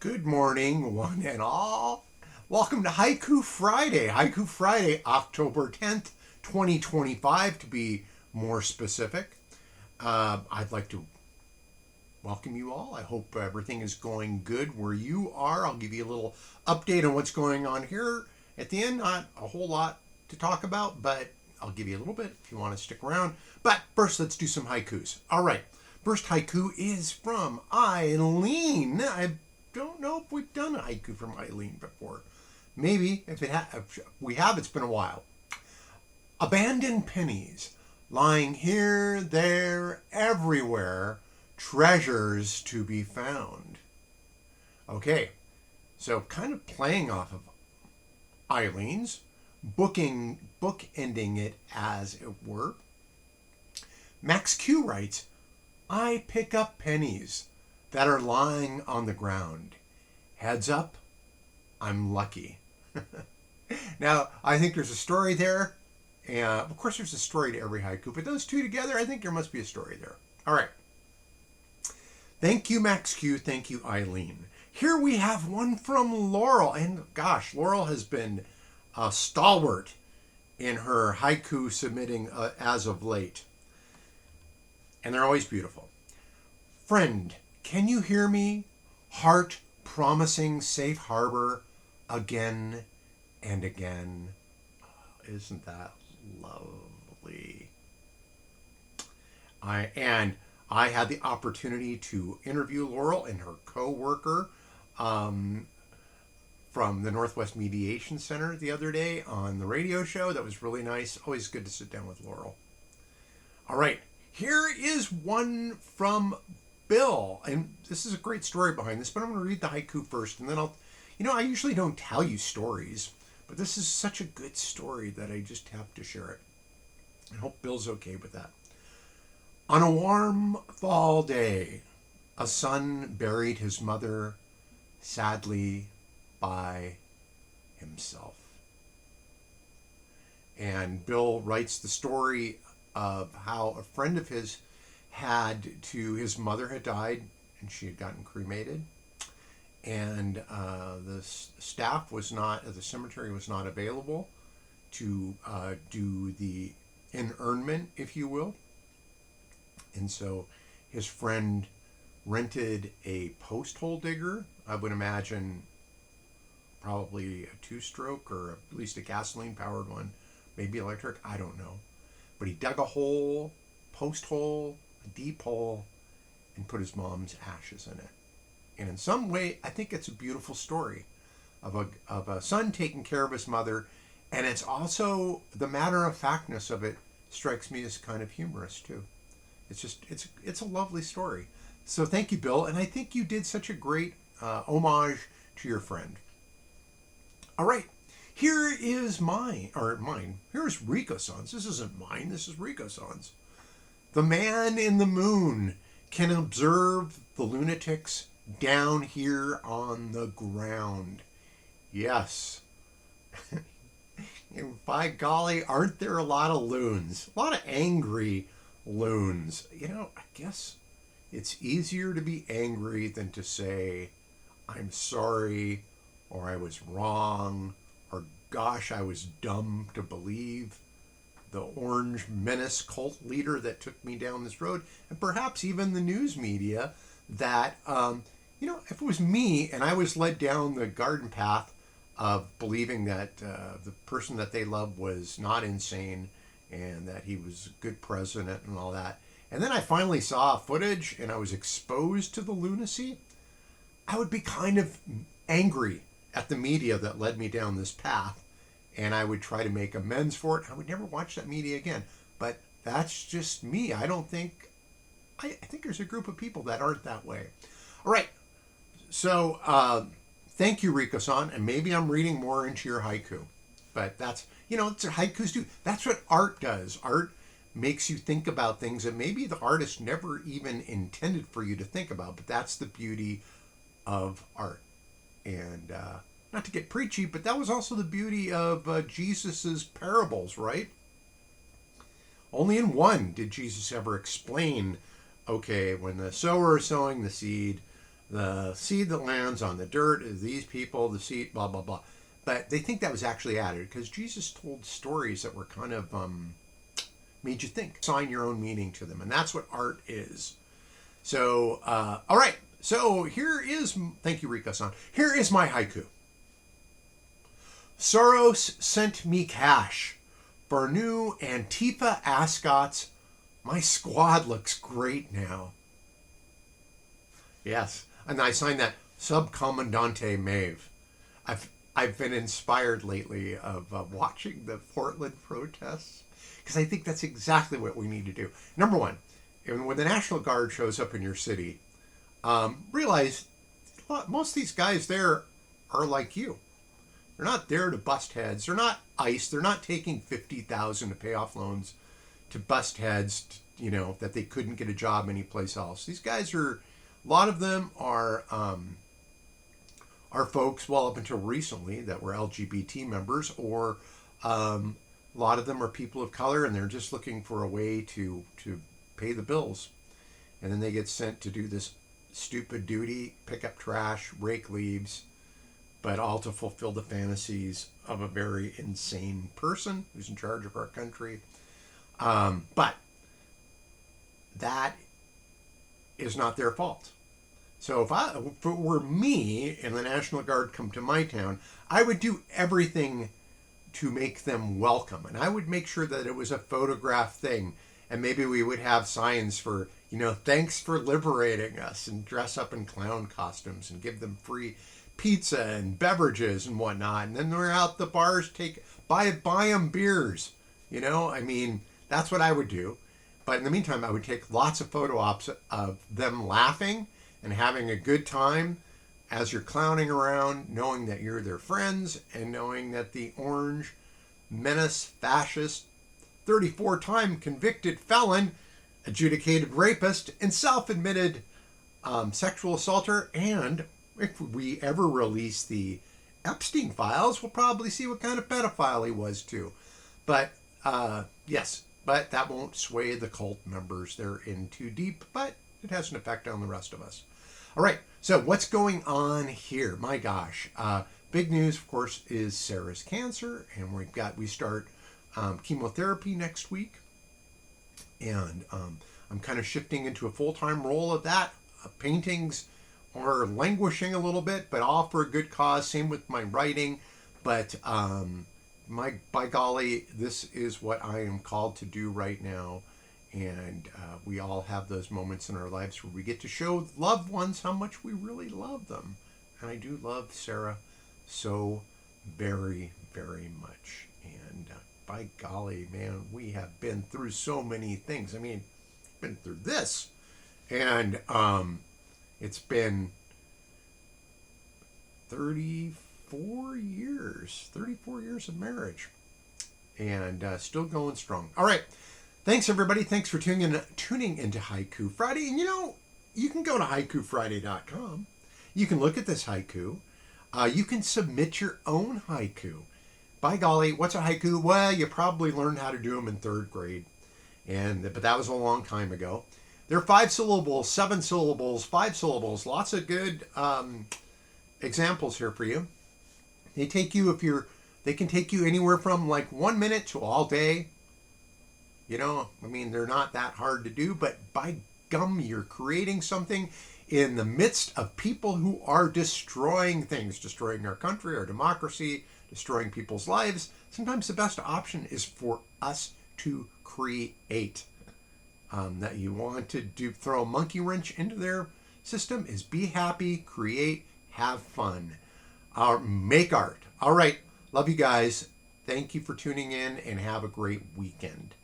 Good morning, one and all. Welcome to Haiku Friday. Haiku Friday, October 10th, 2025, to be more specific. I'd like to welcome you all. I hope everything is going good where you are. I'll give you a little update on what's going on here at the end. Not a whole lot to talk about, but I'll give you a little bit if you want to stick around. But first, let's do some haikus. All right. First haiku is from Eileen. I don't know if we've done a haiku from Eileen before. Maybe. If we have, it's been a while. Abandoned pennies, lying here, there, everywhere, treasures to be found. Okay, so kind of playing off of Eileen's, bookending it as it were. Max Q writes, I pick up pennies that are lying on the ground. Heads up, I'm lucky. Now, I think there's a story there. And of course, there's a story to every haiku, but those two together, I think there must be a story there. All right. Thank you, Max Q. Thank you, Eileen. Here we have one from Laurel. And gosh, Laurel has been a stalwart in her haiku submitting as of late. And they're always beautiful. Friend, can you hear me? Heart promising safe harbor again and again. Isn't that lovely? I had the opportunity to interview Laurel and her co-worker from the Northwest Mediation Center the other day on the radio show. That was really nice. Always good to sit down with Laurel. All right, here is one from Bill, and this is a great story behind this, but I'm going to read the haiku first, and then I usually don't tell you stories, but this is such a good story that I just have to share it. I hope Bill's okay with that. On a warm fall day, a son buried his mother sadly by himself. And Bill writes the story of how a friend of his his mother had died and she had gotten cremated. And the staff was not, the cemetery was not available to do the inurnment, if you will. And so his friend rented a post hole digger. I would imagine probably a two-stroke or at least a gasoline-powered one, maybe electric, I don't know. But he dug a hole, post hole, a deep hole, and put his mom's ashes in it. And in some way, I think it's a beautiful story of a son taking care of his mother. And it's also, the matter-of-factness of it strikes me as kind of humorous, too. It's a lovely story. So thank you, Bill. And I think you did such a great homage to your friend. All right. Here is mine. Here's Rikosan's. This isn't mine. This is Rikosan's. The man in the moon can observe the lunatics down here on the ground. Yes. By golly, aren't there a lot of loons? A lot of angry loons. I guess it's easier to be angry than to say, I'm sorry, or I was wrong, or gosh, I was dumb to believe the Orange Menace cult leader that took me down this road, and perhaps even the news media that, if it was me and I was led down the garden path of believing that the person that they loved was not insane and that he was a good president and all that, and then I finally saw footage and I was exposed to the lunacy, I would be kind of angry at the media that led me down this path, and I would try to make amends for it. I would never watch that media again. But that's just me. I think there's a group of people that aren't that way. All right. So thank you, Rikosan. And maybe I'm reading more into your haiku. But that's, it's what haikus do. That's what art does. Art makes you think about things that maybe the artist never even intended for you to think about. But that's the beauty of art. And not to get preachy, but that was also the beauty of Jesus's parables, right? Only in one did Jesus ever explain, okay, when the sower is sowing the seed, the seed that lands on the dirt is these people, the seed, blah, blah, blah. But they think that was actually added because Jesus told stories that were kind of made you think, assign your own meaning to them. And that's what art is. So, all right. So here is, thank you, Rikosan. Here is my haiku. Soros sent me cash for new antifa ascots. My squad looks great now. Yes. And I signed that Subcomandante Maeve. I've been inspired lately of watching the Portland protests because I think that's exactly what we need to do. Number one, when the National Guard shows up in your city, realize most of these guys there are like you. They're not there to bust heads. They're not ICE. They're not taking $50,000 to pay off loans to bust heads, that they couldn't get a job anyplace else. These guys are, a lot of them are folks, well, up until recently, that were LGBT members, or a lot of them are people of color, and they're just looking for a way to pay the bills. And then they get sent to do this stupid duty, pick up trash, rake leaves, but all to fulfill the fantasies of a very insane person who's in charge of our country. But that is not their fault. So if it were me and the National Guard come to my town, I would do everything to make them welcome. And I would make sure that it was a photograph thing. And maybe we would have signs for, thanks for liberating us, and dress up in clown costumes and give them free pizza and beverages and whatnot. And then we're out the bars, buy them beers. That's what I would do. But in the meantime, I would take lots of photo ops of them laughing and having a good time as you're clowning around, knowing that you're their friends, and knowing that the orange menace fascist 34-time convicted felon, adjudicated rapist, and self-admitted sexual assaulter. And if we ever release the Epstein files, we'll probably see what kind of pedophile he was too. But yes, but that won't sway the cult members. They're in too deep, but it has an effect on the rest of us. All right, so what's going on here? My gosh. Big news, of course, is Sarah's cancer, and we start chemotherapy next week. And I'm kind of shifting into a full-time role of that. Paintings are languishing a little bit, but all for a good cause. Same with my writing. But by golly, this is what I am called to do right now. And we all have those moments in our lives where we get to show loved ones how much we really love them. And I do love Sarah so very, very much. And by golly, man, we have been through so many things. Been through this. And it's been 34 years of marriage. And still going strong. All right. Thanks, everybody. Thanks for tuning into Haiku Friday. And you can go to haikufriday.com. You can look at this haiku. You can submit your own haiku. By golly, what's a haiku? Well, you probably learned how to do them in 3rd grade. But that was a long time ago. They're 5 syllables, 7 syllables, 5 syllables. Lots of good examples here for you. They can take you anywhere from like 1 minute to all day. They're not that hard to do, but by gum, you're creating something in the midst of people who are destroying things, destroying our country, our democracy, destroying people's lives. Sometimes the best option is for us to create. That you want to throw a monkey wrench into their system is be happy, create, have fun, make art. All right. Love you guys. Thank you for tuning in, and have a great weekend.